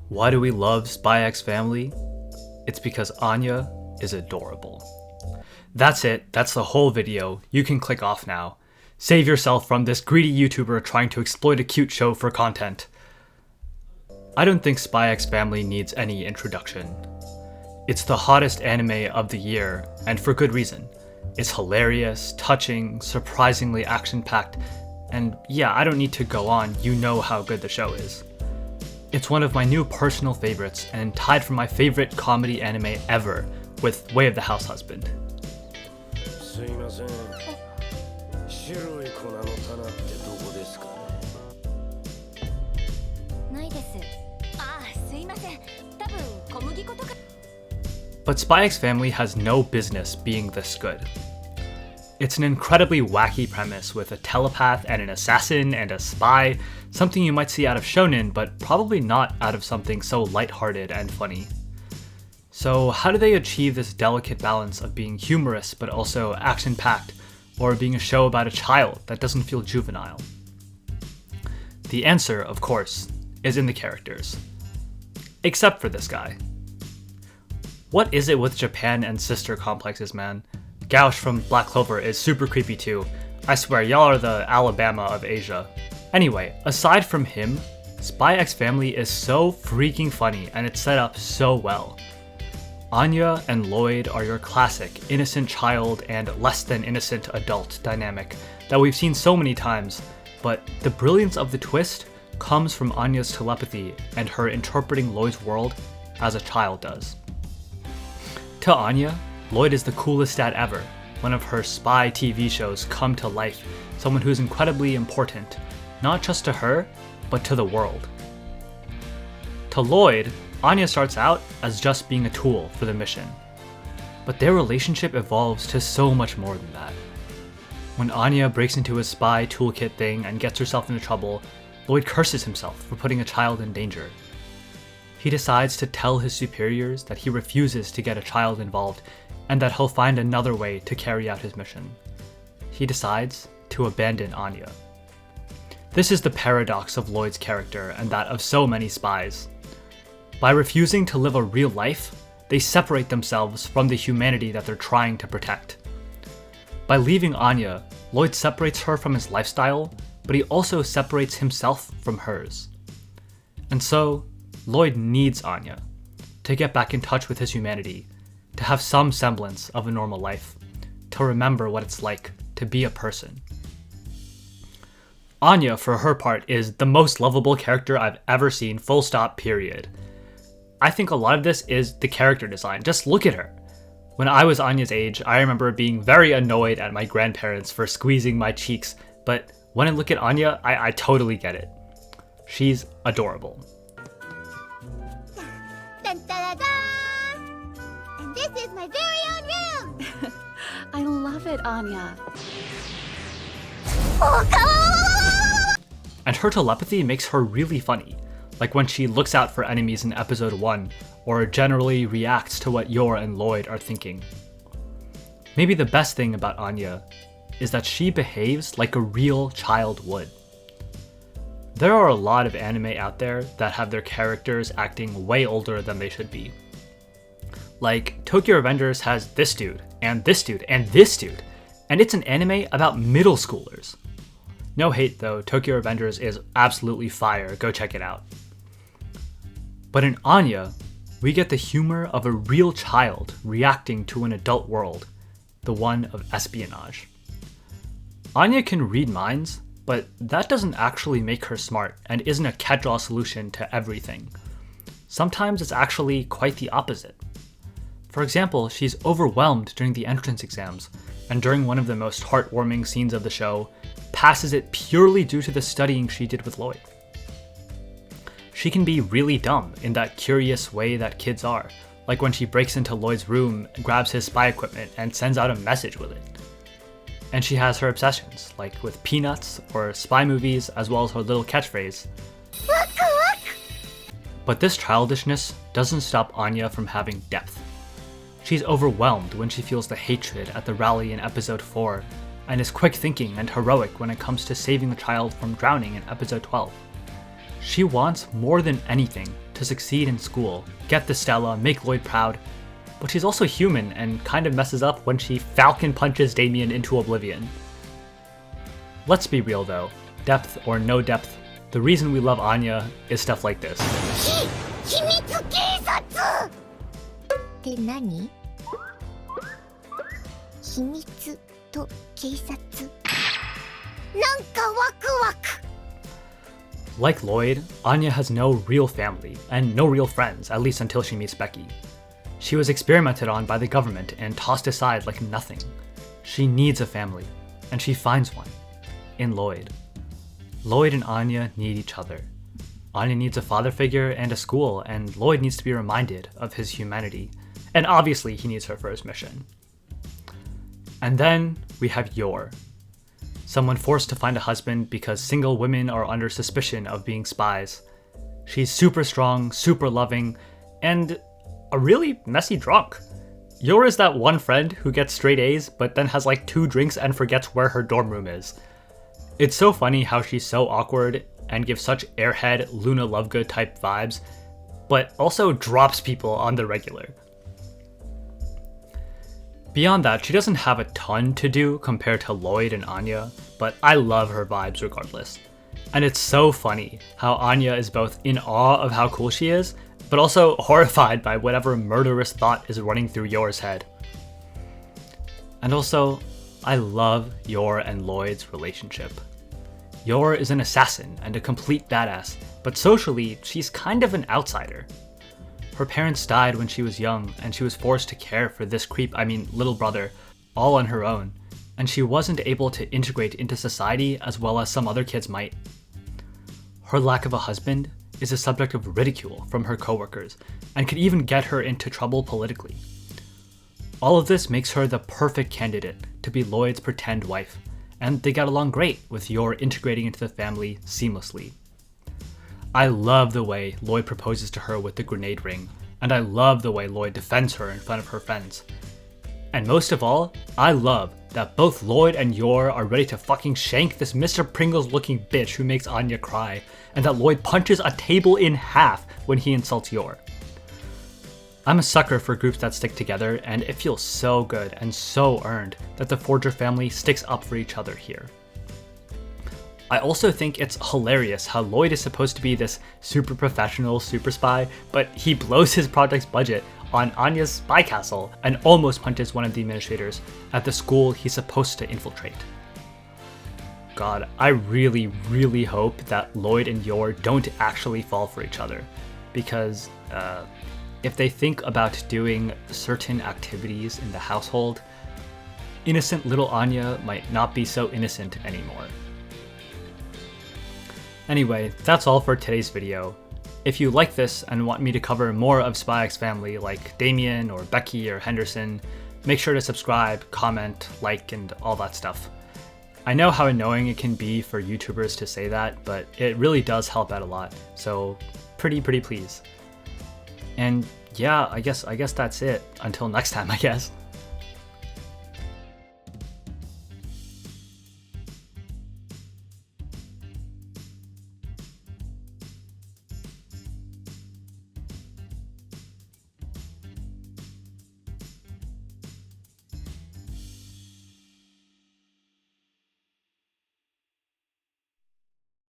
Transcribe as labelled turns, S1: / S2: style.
S1: Why do we love Spy X Family? It's because Anya is adorable. That's it, that's the whole video. You can click off now. Save yourself from this greedy YouTuber trying to exploit a cute show for content. I don't think Spy X Family needs any introduction. It's the hottest anime of the year, and for good reason. It's hilarious, touching, surprisingly action-packed, and yeah, I don't need to go on, you know how good the show is. It's one of my new personal favorites, and tied for my favorite comedy anime ever, with Way of the Househusband.
S2: すいません。白い粉の棚ってどこですかね。
S3: ないです。ああ、すいません。多分小麦粉とか。
S1: But Spy X Family has no business being this good. It's an incredibly wacky premise with a telepath and an assassin and a spy, something you might see out of shonen, but probably not out of something so lighthearted and funny. So how do they achieve this delicate balance of being humorous but also action-packed, or being a show about a child that doesn't feel juvenile? The answer, of course, is in the characters. Except for this guy. What is it with Japan and sister complexes, man? Gauche from Black Clover is super creepy too. I swear, y'all are the Alabama of Asia. Anyway, aside from him, Spy X Family is so freaking funny and it's set up so well. Anya and Lloyd are your classic innocent child and less than innocent adult dynamic that we've seen so many times, but the brilliance of the twist comes from Anya's telepathy and her interpreting Lloyd's world as a child does. To Anya, Lloyd is the coolest dad ever, one of her spy TV shows come to life, someone who's incredibly important, not just to her, but to the world. To Lloyd, Anya starts out as just being a tool for the mission, but their relationship evolves to so much more than that. When Anya breaks into his spy toolkit thing and gets herself into trouble, Lloyd curses himself for putting a child in danger. He decides to tell his superiors that he refuses to get a child involved and that he'll find another way to carry out his mission. He decides to abandon Anya. This is the paradox of Lloyd's character and that of so many spies. By refusing to live a real life, they separate themselves from the humanity that they're trying to protect. By leaving Anya, Lloyd separates her from his lifestyle, but he also separates himself from hers. And so, Lloyd needs Anya to get back in touch with his humanity, to have some semblance of a normal life, to remember what it's like to be a person. Anya, for her part, is the most lovable character I've ever seen, full stop, period. I think a lot of this is the character design. Just look at her. When I was Anya's age, I remember being very annoyed at my grandparents for squeezing my cheeks, but when I look at Anya, I totally get it. She's adorable.
S3: Dun, da, da, da. And this is my very own room.
S4: I love it, Anya.
S1: And her telepathy makes her really funny, like when she looks out for enemies in episode 1, or generally reacts to what Yor and Lloyd are thinking. Maybe the best thing about Anya is that she behaves like a real child would. There are a lot of anime out there that have their characters acting way older than they should be. Like, Tokyo Revengers has this dude, and this dude, and this dude, and it's an anime about middle schoolers. No hate though, Tokyo Revengers is absolutely fire, go check it out. But in Anya, we get the humor of a real child reacting to an adult world, the one of espionage. Anya can read minds, but that doesn't actually make her smart and isn't a catch-all solution to everything. Sometimes it's actually quite the opposite. For example, she's overwhelmed during the entrance exams, and during one of the most heartwarming scenes of the show, passes it purely due to the studying she did with Lloyd. She can be really dumb in that curious way that kids are, like when she breaks into Lloyd's room, grabs his spy equipment, and sends out a message with it. And she has her obsessions, like with peanuts or spy movies, as well as her little catchphrase.
S3: Look, look.
S1: But this childishness doesn't stop Anya from having depth. She's overwhelmed when she feels the hatred at the rally in episode 4, and is quick thinking and heroic when it comes to saving the child from drowning in episode 12. She wants more than anything to succeed in school, get the Stella, make Lloyd proud, but she's also human and kind of messes up when she falcon punches Damien into oblivion. Let's be real though, depth or no depth, the reason we love Anya is stuff like this.
S3: 秘密警察って何？秘密と警察なんかワクワク
S1: Like Lloyd, Anya has no real family and no real friends, at least until she meets Becky. She was experimented on by the government and tossed aside like nothing. She needs a family, and she finds one in Lloyd. Lloyd and Anya need each other. Anya needs a father figure and a school, and Lloyd needs to be reminded of his humanity. And obviously, he needs her for his mission. And then we have Yor. Someone forced to find a husband because single women are under suspicion of being spies. She's super strong, super loving, and a really messy drunk. Yor is that one friend who gets straight A's but then has like 2 drinks and forgets where her dorm room is. It's so funny how she's so awkward and gives such airhead Luna Lovegood type vibes, but also drops people on the regular. Beyond that, she doesn't have a ton to do compared to Lloyd and Anya, but I love her vibes regardless. And it's so funny how Anya is both in awe of how cool she is, but also horrified by whatever murderous thought is running through Yor's head. And also, I love Yor and Lloyd's relationship. Yor is an assassin and a complete badass, but socially, she's kind of an outsider. Her parents died when she was young, and she was forced to care for this little brother, all on her own, and she wasn't able to integrate into society as well as some other kids might. Her lack of a husband is a subject of ridicule from her coworkers, and could even get her into trouble politically. All of this makes her the perfect candidate to be Lloyd's pretend wife, and they got along great with Yor integrating into the family seamlessly. I love the way Lloyd proposes to her with the grenade ring, and I love the way Lloyd defends her in front of her friends. And most of all, I love that both Lloyd and Yor are ready to fucking shank this Mr. Pringles looking bitch who makes Anya cry, and that Lloyd punches a table in half when he insults Yor. I'm a sucker for groups that stick together, and it feels so good and so earned that the Forger family sticks up for each other here. I also think it's hilarious how Lloyd is supposed to be this super professional super spy, but he blows his project's budget on Anya's spy castle and almost punches one of the administrators at the school he's supposed to infiltrate. God, I really, really hope that Lloyd and Yor don't actually fall for each other, because if they think about doing certain activities in the household, innocent little Anya might not be so innocent anymore. Anyway, that's all for today's video. If you like this and want me to cover more of Spy X Family like Damien or Becky or Henderson, make sure to subscribe, comment, like, and all that stuff. I know how annoying it can be for YouTubers to say that, but it really does help out a lot, so pretty please. And yeah, I guess that's it. Until next time, I guess.